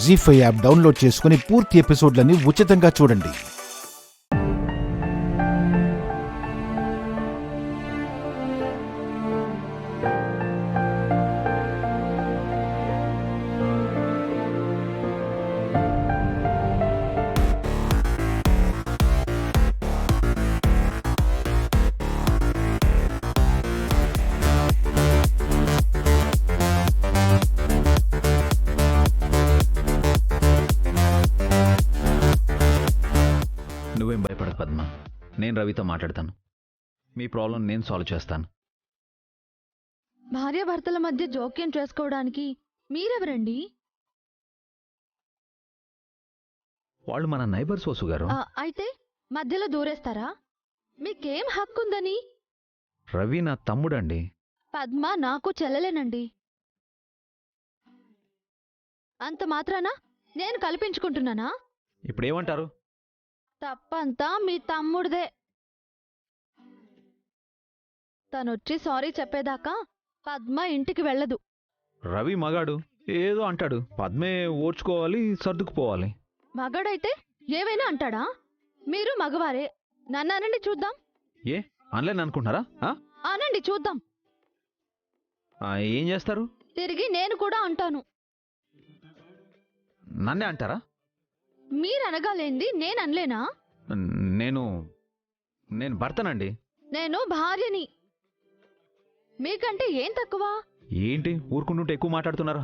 జీ5 app download చేసుకుని పూర్తి ఎపిసోడ్లని ఉచితంగా చూడండి. నువ్వేం భయపడదు పద్మ, నేను రవితో మాట్లాడతాను. మీ ప్రాబ్లం నేను సాల్వ్ చేస్తాను. భార్యాభర్తల మధ్య జోక్యం చేసుకోవడానికి మీరెవరండి? వాళ్ళు మన నైబర్స్ వసు గారు. అయితే మధ్యలో దూరేస్తారా? మీకేం హక్కుందని? రవి నా తమ్ముడండి. పద్మ నాకు చెల్లెలేనండి. అంత మాత్రాన నేను కల్పించుకుంటున్నానా? ఇప్పుడేమంటారు? తప్పంతా మీ తమ్ముడిదే. తనొచ్చి సారీ చెప్పేదాకా పద్మ ఇంటికి వెళ్ళదు. రవి మగాడు, ఏదో అంటాడు. పద్మే ఓర్చుకోవాలి, సర్దుకుపోవాలి. మగాడైతే ఏవైనా అంటాడా? మీరు మగవారే. నన్ను అనండి చూద్దాం. ఏ అనలేని అనుకుంటున్నారా? అనండి చూద్దాం. ఏం చేస్తారు? తిరిగి నేను కూడా అంటాను. నన్నే అంటారా? మీరనగాలేంది నేననలేనా? నేను భర్తనండి. నేను భార్యని. మీకంటే ఏం తక్కువ? ఏంటి ఊరుకుంటుంటే ఎక్కువ మాట్లాడుతున్నారు?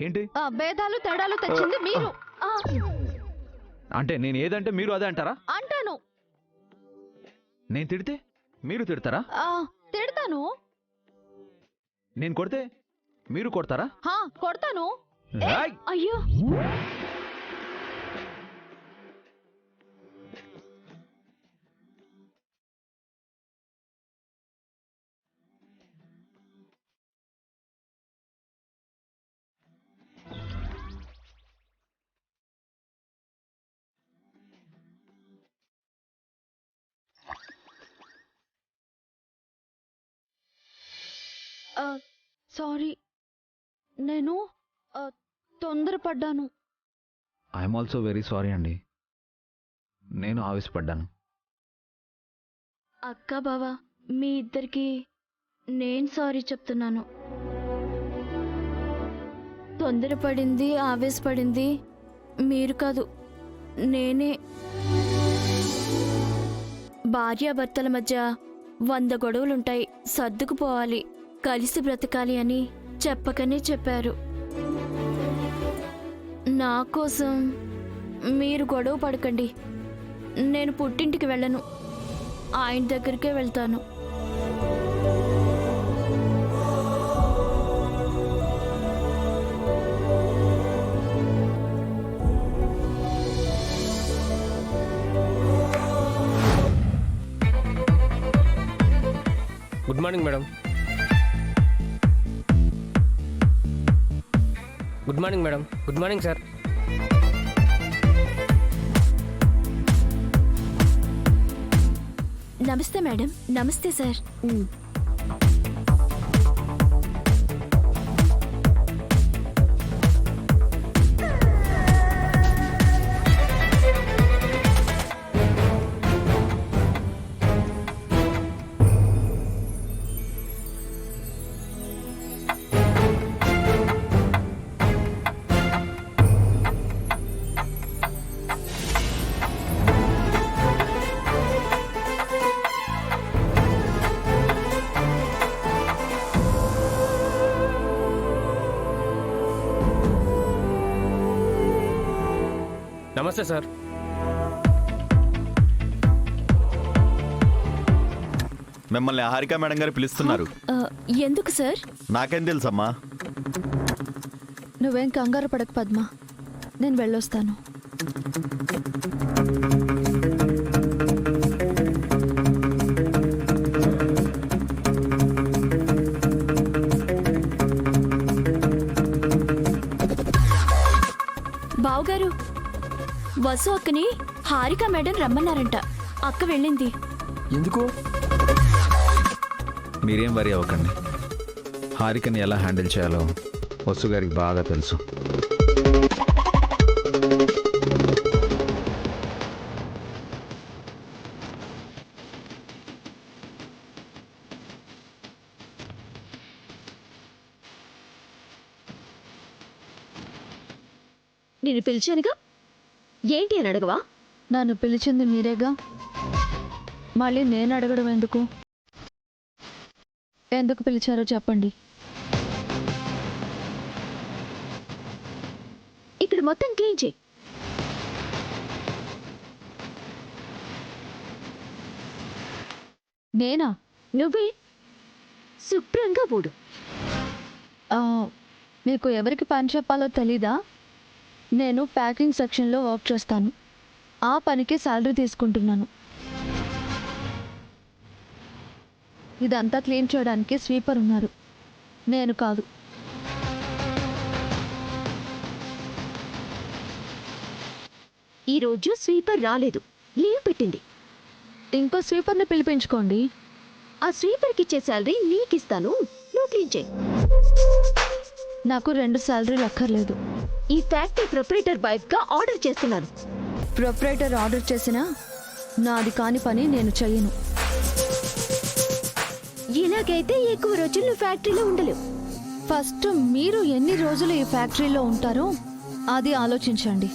ఏంటి భేదాలు తేడాలు తెచ్చింది మీరు. అంటే నేను ఏదంటే మీరు అదే అంటారా? అంటాను. నేను తిడితే మీరు తిడతారా? తిడతాను. నేను కొడితే మీరు కొడతారా? కొడతాను. ఏయ్! అయ్యో, సారీ. నేను తొందరపడ్డాను. ఐఎమ్ ఆల్సో వెరీ సారీ అండి. నేను ఆవేశపడ్డాను. అక్క బావ మీ ఇద్దరికి నేను సారీ చెప్తున్నాను. తొందరపడింది, ఆవేశపడింది మీరు కాదు, నేనే. భార్యాభర్తల మధ్య 100 గొడవలుంటాయి, సర్దుకుపోవాలి, కలిసి బ్రతకాలి అని చెప్పకనే చెప్పారు. నా కోసం మీరు గొడవ పడకండి. నేను పుట్టింటికి వెళ్ళను, ఆయన దగ్గరికే వెళ్తాను. Good morning madam. Good morning madam. Good morning sir. నమస్తే మేడం. నమస్తే సార్. నమస్తే సార్. మిమ్మల్ని హారిక మేడం గారు పిలుస్తున్నారు. ఎందుకు సార్? నాకేం తెలుసమ్మా. నువ్వేం కంగారు పడక పద్మ, నేను వెళ్ళొస్తాను. బావుగారు, వసు అక్కని హారిక మేడం రమ్మన్నారంట. అక్క వెళ్ళింది. ఎందుకు? మీరేం వరి అవ్వకండి. హారికని ఎలా హ్యాండిల్ చేయాలో వసు గారికి బాగా తెలుసు. నేను పిలిచానుగా, ఏంటి అని అడగవా? నన్ను పిలిచింది మీరేగా, మళ్ళీ నేను అడగడం ఎందుకు? ఎందుకు పిలిచారో చెప్పండి. ఇక్కడ మొత్తం క్లీన్ చేయి. నేనా? నువ్వే శుభ్రంగా ఊడు. ఆ, మీకు ఎవరికి పని చెప్పాలో తెలీదా? నేను ప్యాకింగ్ సెక్షన్లో వర్క్ చేస్తాను. ఆ పనికి శాలరీ తీసుకుంటున్నాను. ఇదంతా క్లీన్ చేయడానికి స్వీపర్ ఉన్నారు, నేను కాదు. ఈరోజు స్వీపర్ రాలేదు, లీవ్ పెట్టింది. ఇంకో స్వీపర్ని పిలిపించుకోండి. ఆ స్వీపర్కి ఇచ్చే శాలరీ నీకిస్తాను, నువ్వు క్లీన్ చేయి. నాకు 2 శాలరీలు అక్కర్లేదు. ఈ ఫ్యాక్టరీ ప్రొపరేటర్ వైఫ్గా ఆర్డర్ చేస్తున్నాను. ప్రొపరేటర్ ఆర్డర్ చేసినా నాది కాని పని నేను చెయ్యను. ఇలాగైతే ఎక్కువ రోజులు నువ్వు ఫ్యాక్టరీలో ఉండలేవు. ఫస్ట్ మీరు ఎన్ని రోజులు ఈ ఫ్యాక్టరీలో ఉంటారో అది ఆలోచించండి.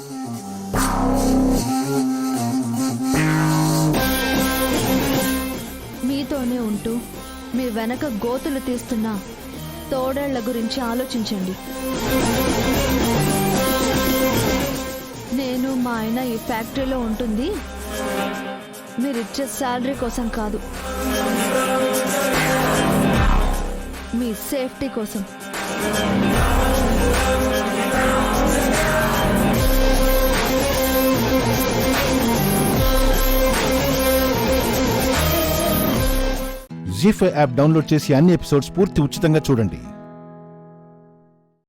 మీతోనే ఉంటూ మీ వెనక గోతులు తీస్తున్న తోడేళ్ల గురించి ఆలోచించండి. నేను మా ఆయన ఈ ఫ్యాక్టరీలో ఉంటుంది మీరిచ్చే శాలరీ కోసం కాదు, మీ సేఫ్టీ కోసం. జీ5 యాప్ డౌన్లోడ్ చేసి అన్ని ఎపిసోడ్స్ పూర్తి ఉచితంగా చూడండి.